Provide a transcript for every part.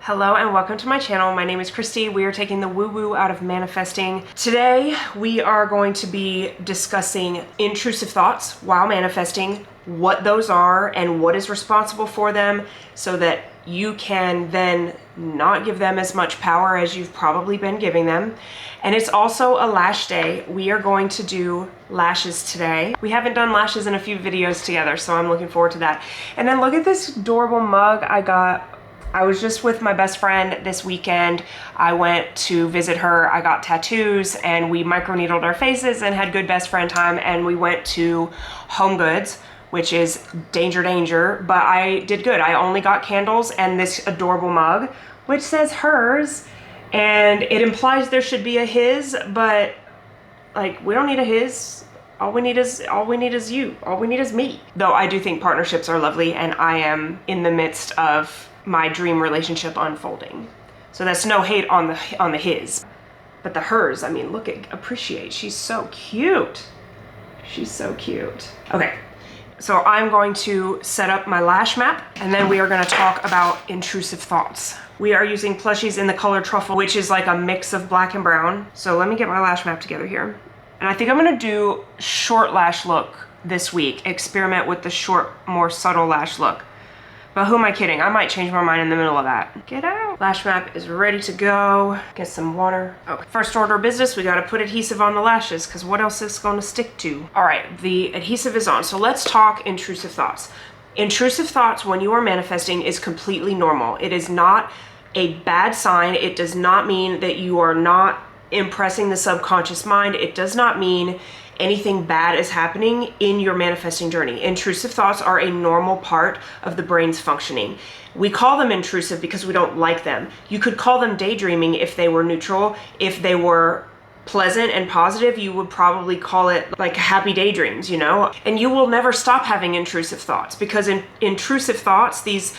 Hello and welcome to my channel. My name is Kristi. We are taking the woo-woo out of manifesting. Today we are going to be discussing intrusive thoughts while manifesting, what those are and what is responsible for them, so that you can then not give them as much power as you've probably been giving them. And it's also a lash day. We are going to do lashes today. We haven't done lashes in a few videos together, so I'm looking forward to that. And then look at this adorable mug I got. I was just with my best friend this weekend. I went to visit her. I got tattoos and we microneedled our faces and had good best friend time, and we went to Home Goods, which is danger, but I did good. I only got candles and this adorable mug, which says hers, and it implies there should be a his, but like, we don't need a his. All we need is you. All we need is me. Though I do think partnerships are lovely, and I am in the midst of my dream relationship unfolding. So that's no hate on the his, but the hers, I mean, appreciate. She's so cute. She's so cute. Okay, so I'm going to set up my lash map, and then we are going to talk about intrusive thoughts. We are using plushies in the color truffle, which is like a mix of black and brown. So let me get my lash map together here. And I think I'm going to do short lash look this week, experiment with the short, more subtle lash look. But who am I kidding? I might change my mind in the middle of that. Get out. Lash map is ready to go. Get some water. Okay. First order of business, we got to put adhesive on the lashes, because what else is going to stick to? All right, the adhesive is on. So let's talk intrusive thoughts. Intrusive thoughts when you are manifesting is completely normal. It is not a bad sign. It does not mean that you are not impressing the subconscious mind. It does not mean anything bad is happening in your manifesting journey. Intrusive thoughts are a normal part of the brain's functioning. We call them intrusive because we don't like them. You could call them daydreaming if they were neutral. If they were pleasant and positive, you would probably call it like happy daydreams, you know? And you will never stop having intrusive thoughts, because intrusive thoughts, these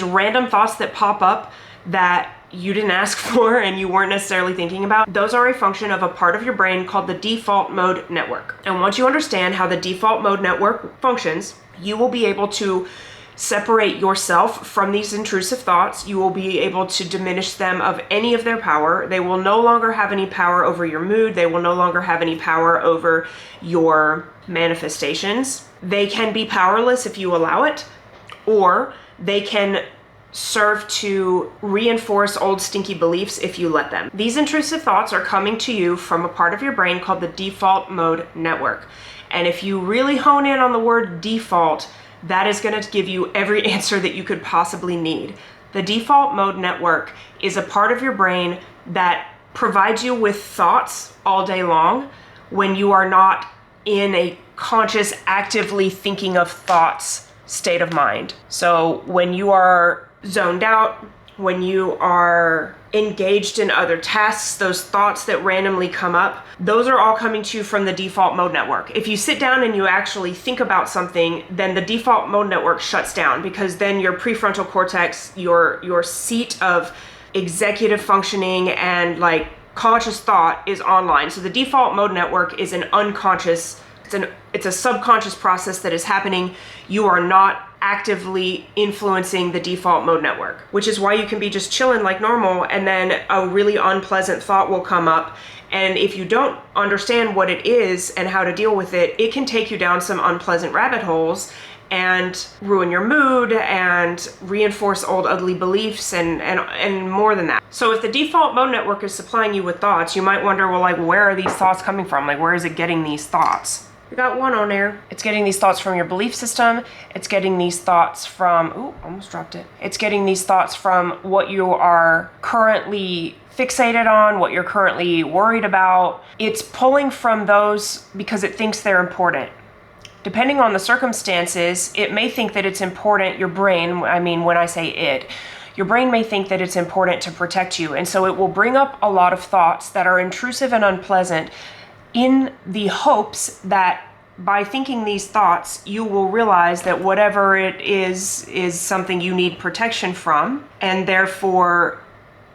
random thoughts that pop up that you didn't ask for and you weren't necessarily thinking about, those are a function of a part of your brain called the default mode network. And once you understand how the default mode network functions, you will be able to separate yourself from these intrusive thoughts. You will be able to diminish them of any of their power. They will no longer have any power over your mood. They will no longer have any power over your manifestations. They can be powerless if you allow it, or they can serve to reinforce old stinky beliefs if you let them. These intrusive thoughts are coming to you from a part of your brain called the default mode network. And if you really hone in on the word default, that is going to give you every answer that you could possibly need. The default mode network is a part of your brain that provides you with thoughts all day long when you are not in a conscious, actively thinking of thoughts state of mind. So when you are zoned out, when you are engaged in other tasks, those thoughts that randomly come up, those are all coming to you from the default mode network. If you sit down and you actually think about something, then the default mode network shuts down, because then your prefrontal cortex, your seat of executive functioning and like conscious thought is online. So the default mode network is an unconscious, it's a subconscious process that is happening. You are not actively influencing the default mode network, which is why you can be just chilling like normal, and then a really unpleasant thought will come up. And if you don't understand what it is and how to deal with it, it can take you down some unpleasant rabbit holes and ruin your mood and reinforce old ugly beliefs and more than that. So if the default mode network is supplying you with thoughts, you might wonder, well, like, where are these thoughts coming from? Like, where is it getting these thoughts? We got one on there. It's getting these thoughts from your belief system. It's getting these thoughts from, ooh, almost dropped it. It's getting these thoughts from what you are currently fixated on, what you're currently worried about. It's pulling from those because it thinks they're important. Depending on the circumstances, it may think that it's important, your brain, I mean, when I say it, your brain may think that it's important to protect you. And so it will bring up a lot of thoughts that are intrusive and unpleasant, in the hopes that by thinking these thoughts, you will realize that whatever it is something you need protection from, and therefore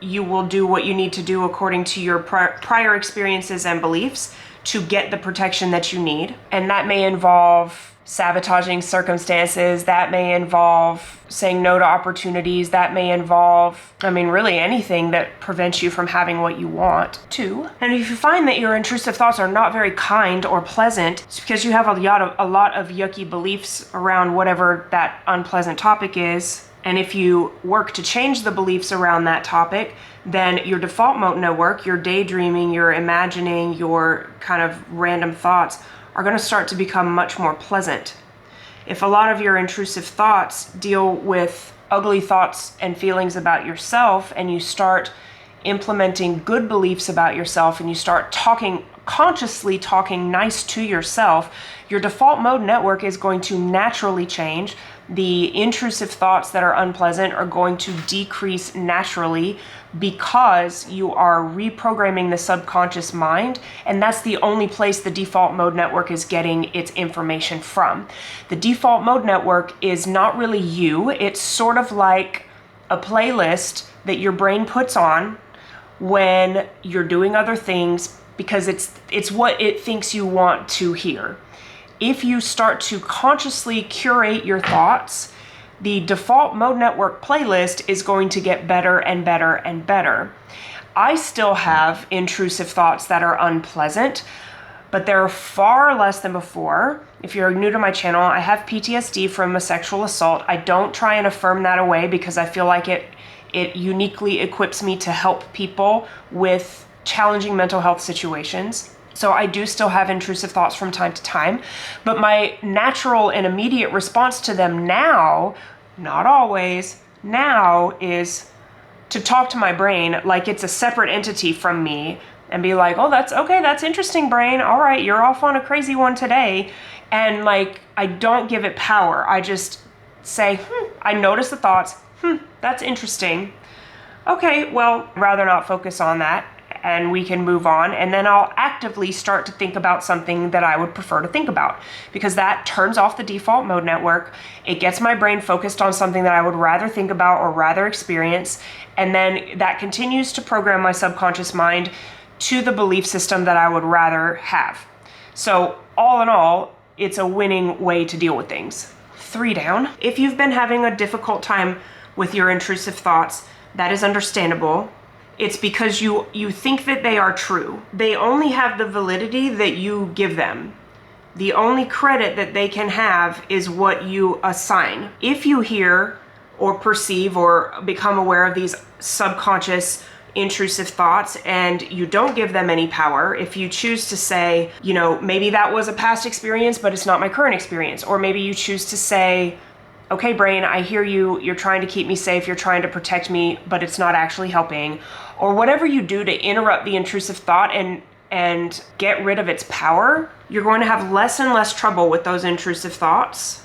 you will do what you need to do according to your prior experiences and beliefs to get the protection that you need. And that may involve sabotaging circumstances, that may involve saying no to opportunities, that may involve, really anything that prevents you from having what you want to. And if you find that your intrusive thoughts are not very kind or pleasant, it's because you have a lot of yucky beliefs around whatever that unpleasant topic is. And if you work to change the beliefs around that topic, then your default mode network, your daydreaming, your imagining, your kind of random thoughts are going to start to become much more pleasant. If a lot of your intrusive thoughts deal with ugly thoughts and feelings about yourself, and you start implementing good beliefs about yourself, and you start consciously talking nice to yourself, your default mode network is going to naturally change. The intrusive thoughts that are unpleasant are going to decrease naturally because you are reprogramming the subconscious mind, and that's the only place the default mode network is getting its information from. The default mode network is not really you. It's sort of like a playlist that your brain puts on when you're doing other things because it's what it thinks you want to hear. If you start to consciously curate your thoughts, the default mode network playlist is going to get better and better and better. I still have intrusive thoughts that are unpleasant, but they're far less than before. If you're new to my channel, I have PTSD from a sexual assault. I don't try and affirm that away because I feel like it uniquely equips me to help people with challenging mental health situations. So I do still have intrusive thoughts from time to time, but my natural and immediate response to them now, not always, now is to talk to my brain like it's a separate entity from me and be like, oh, that's okay, that's interesting, brain. All right, you're off on a crazy one today. And I don't give it power. I just say, I notice the thoughts, that's interesting. Okay, well, rather not focus on that. And we can move on, and then I'll actively start to think about something that I would prefer to think about, because that turns off the default mode network. It gets my brain focused on something that I would rather think about or rather experience, and then that continues to program my subconscious mind to the belief system that I would rather have. So all in all, it's a winning way to deal with things. 3 down. If you've been having a difficult time with your intrusive thoughts, that is understandable. It's because you think that they are true. They only have the validity that you give them. The only credit that they can have is what you assign. If you hear or perceive or become aware of these subconscious intrusive thoughts and you don't give them any power, if you choose to say, maybe that was a past experience, but it's not my current experience, or maybe you choose to say, okay, brain, I hear you. You're trying to keep me safe. You're trying to protect me, but it's not actually helping. Or whatever you do to interrupt the intrusive thought and get rid of its power, you're going to have less and less trouble with those intrusive thoughts.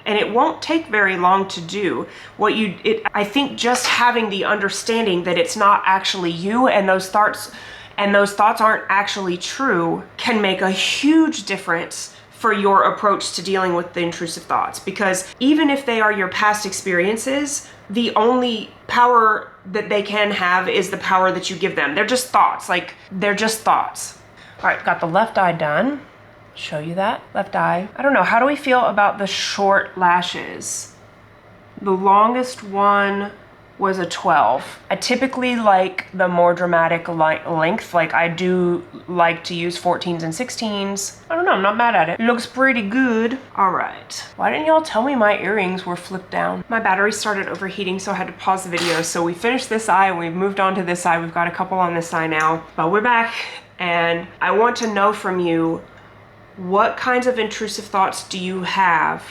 And it won't take very long to do. I think just having the understanding that it's not actually you and those thoughts aren't actually true can make a huge difference for your approach to dealing with the intrusive thoughts. Because even if they are your past experiences, the only power that they can have is the power that you give them. They're just thoughts, they're just thoughts. All right, got the left eye done. Show you that, left eye. I don't know, how do we feel about the short lashes? The longest one was a 12. I typically like the more dramatic length. I do like to use 14s and 16s. I don't know, I'm not mad at it. It looks pretty good. All right. Why didn't y'all tell me my earrings were flipped down? My battery started overheating, so I had to pause the video. So we finished this eye and we've moved on to this eye. We've got a couple on this eye now, but we're back, and I want to know from you, what kinds of intrusive thoughts do you have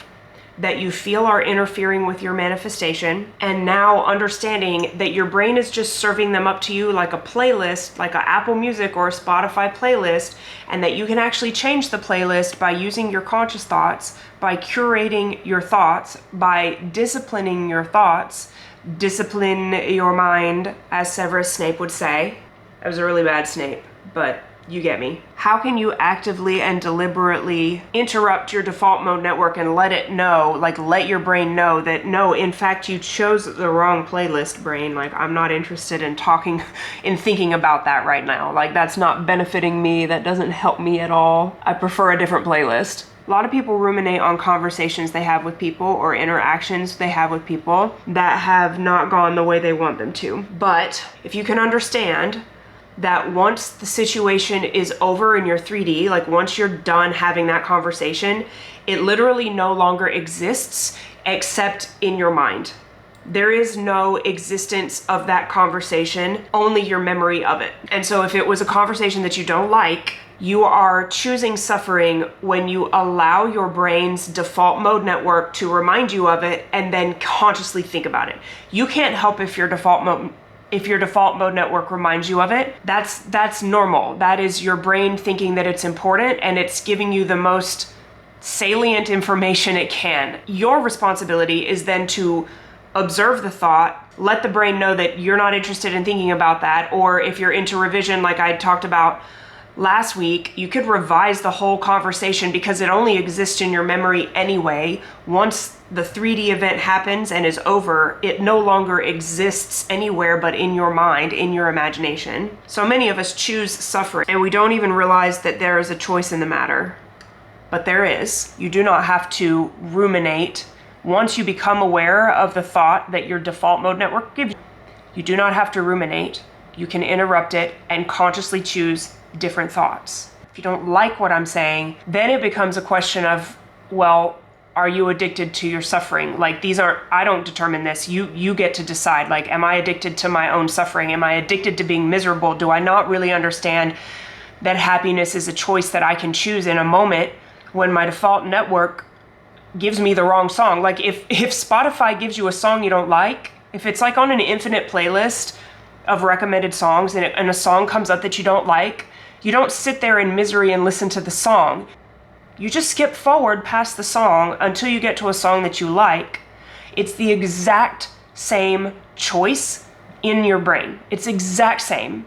that you feel are interfering with your manifestation, and now understanding that your brain is just serving them up to you like a playlist, like an Apple Music or a Spotify playlist, and that you can actually change the playlist by using your conscious thoughts, by curating your thoughts, by disciplining your thoughts. Discipline your mind, as Severus Snape would say. That was a really bad Snape, but You get me? How can you actively and deliberately interrupt your default mode network and let it know, like let your brain know that no, in fact, you chose the wrong playlist, brain. Like, I'm not interested in thinking about that right now. Like, that's not benefiting me. That doesn't help me at all. I prefer a different playlist. A lot of people ruminate on conversations they have with people or interactions they have with people that have not gone the way they want them to. But if you can understand that once the situation is over in your 3D, like once you're done having that conversation, it literally no longer exists except in your mind. There is no existence of that conversation, only your memory of it. And so if it was a conversation that you don't like, you are choosing suffering when you allow your brain's default mode network to remind you of it and then consciously think about it. You can't help if your default mode network reminds you of it. That's normal. That is your brain thinking that it's important and it's giving you the most salient information it can. Your responsibility is then to observe the thought, let the brain know that you're not interested in thinking about that, or if you're into revision like I talked about last week, you could revise the whole conversation because it only exists in your memory anyway. Once the 3D event happens and is over, it no longer exists anywhere but in your mind, in your imagination. So many of us choose suffering and we don't even realize that there is a choice in the matter. But there is. You do not have to ruminate. Once you become aware of the thought that your default mode network gives you, you do not have to ruminate. You can interrupt it and consciously choose different thoughts. If you don't like what I'm saying, then it becomes a question of, well, are you addicted to your suffering? Like, I don't determine this. You get to decide. Like, am I addicted to my own suffering? Am I addicted to being miserable? Do I not really understand that happiness is a choice that I can choose in a moment when my default network gives me the wrong song? Like, if Spotify gives you a song you don't like, if it's like on an infinite playlist of recommended songs and a song comes up that you don't like, you don't sit there in misery and listen to the song. You just skip forward past the song until you get to a song that you like. It's the exact same choice in your brain. It's exact same.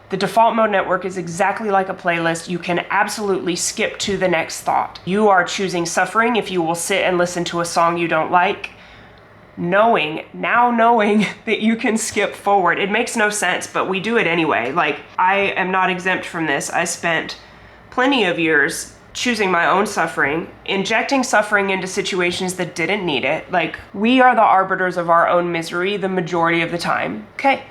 The default mode network is exactly like a playlist. You can absolutely skip to the next thought. You are choosing suffering if you will sit and listen to a song you don't like, knowing that you can skip forward. It makes no sense, but we do it anyway. Like, I am not exempt from this. I spent plenty of years choosing my own suffering, injecting suffering into situations that didn't need it. Like, we are the arbiters of our own misery the majority of the time. Okay,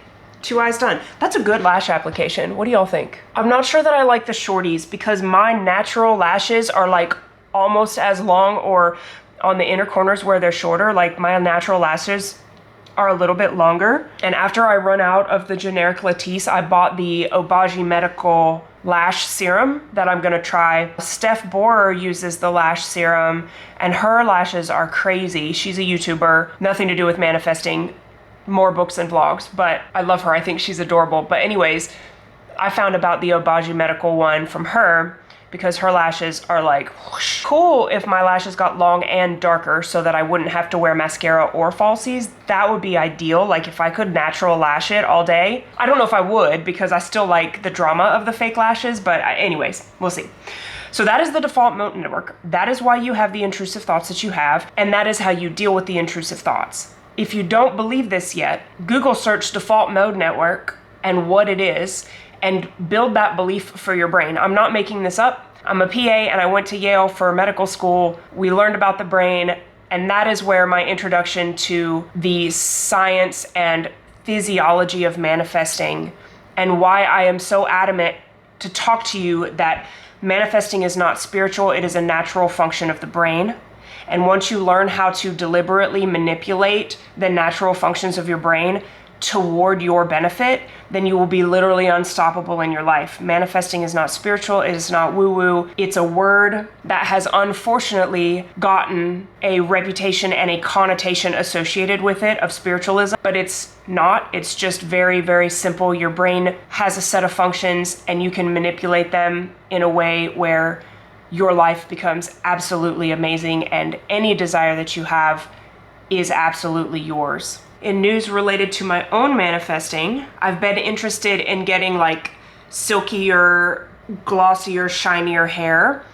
2 eyes done. That's a good lash application. What do y'all think? I'm not sure that I like the shorties because my natural lashes are like almost as long, or on the inner corners where they're shorter, like my natural lashes are a little bit longer. And after I run out of the generic Latisse, I bought the Obagi Medical lash serum that I'm gonna try. Steph Borer uses the lash serum and her lashes are crazy. She's a YouTuber, nothing to do with manifesting, more books and vlogs, but I love her. I think she's adorable. But anyways, I found about the Obagi Medical one from her because her lashes are like whoosh. Cool if my lashes got long and darker so that I wouldn't have to wear mascara or falsies. That would be ideal. Like, if I could natural lash it all day. I don't know if I would because I still like the drama of the fake lashes, but anyways, we'll see. So that is the default mode network. That is why you have the intrusive thoughts that you have, and that is how you deal with the intrusive thoughts. If you don't believe this yet, Google search default mode network and what it is, and build that belief for your brain. I'm not making this up. I'm a PA and I went to Yale for medical school. We learned about the brain, and that is where my introduction to the science and physiology of manifesting, and why I am so adamant to talk to you that manifesting is not spiritual, it is a natural function of the brain. And once you learn how to deliberately manipulate the natural functions of your brain toward your benefit, then you will be literally unstoppable in your life. Manifesting is not spiritual, it is not woo-woo. It's a word that has unfortunately gotten a reputation and a connotation associated with it of spiritualism, but it's not. It's just very, very simple. Your brain has a set of functions and you can manipulate them in a way where your life becomes absolutely amazing and any desire that you have is absolutely yours. In news related to my own manifesting, I've been interested in getting like silkier glossier, shinier hair.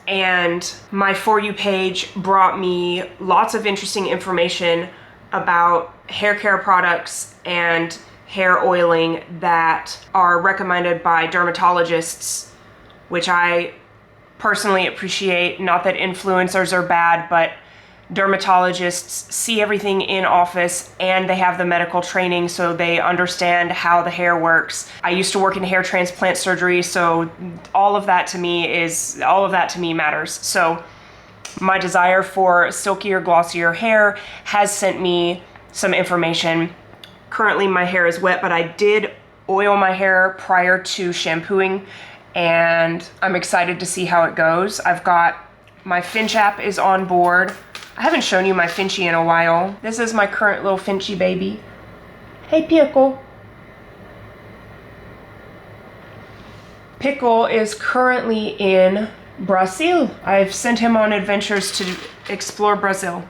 And my For You page brought me lots of interesting information about hair care products and hair oiling that are recommended by dermatologists, which I personally appreciate. Not that influencers are bad, but dermatologists see everything in office and they have the medical training, so they understand how the hair works. I used to work in hair transplant surgery, so all of that to me matters. So my desire for silkier, glossier hair has sent me some information. Currently my hair is wet, but I did oil my hair prior to shampooing, and I'm excited to see how it goes. I've got my Finch app is on board. I haven't shown you my Finchy in a while. This is my current little Finchy baby. Hey, Pickle. Pickle is currently in Brazil. I've sent him on adventures to explore Brazil.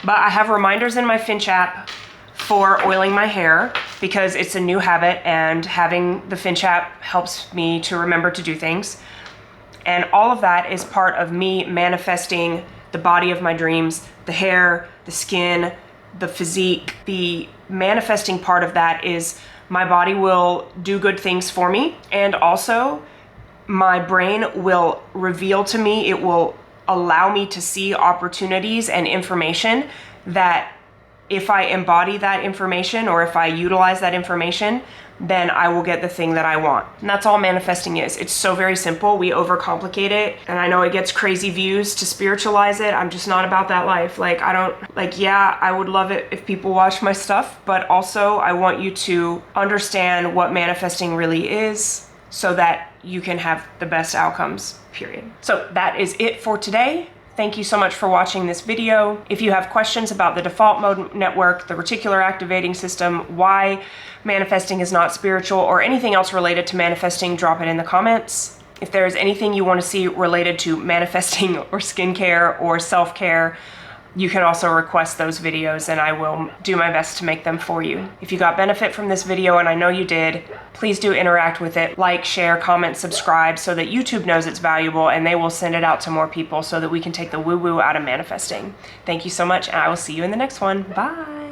But I have reminders in my Finch app for oiling my hair because it's a new habit, and having the Finch app helps me to remember to do things. And all of that is part of me manifesting the body of my dreams, the hair, the skin, the physique. The manifesting part of that is my body will do good things for me, and also my brain will reveal to me, it will allow me to see opportunities and information that if I embody that information or if I utilize that information, then I will get the thing that I want. And that's all manifesting is. It's so very simple. We overcomplicate it. And I know it gets crazy views to spiritualize it. I'm just not about that life. Like, yeah, I would love it if people watch my stuff, but also I want you to understand what manifesting really is so that you can have the best outcomes, period. So that is it for today. Thank you so much for watching this video. If you have questions about the default mode network, the reticular activating system, why manifesting is not spiritual, or anything else related to manifesting, drop it in the comments. If there is anything you want to see related to manifesting or skincare or self-care, you can also request those videos and I will do my best to make them for you. If you got benefit from this video, and I know you did, please do interact with it. Like, share, comment, subscribe so that YouTube knows it's valuable and they will send it out to more people so that we can take the woo-woo out of manifesting. Thank you so much, and I will see you in the next one. Bye.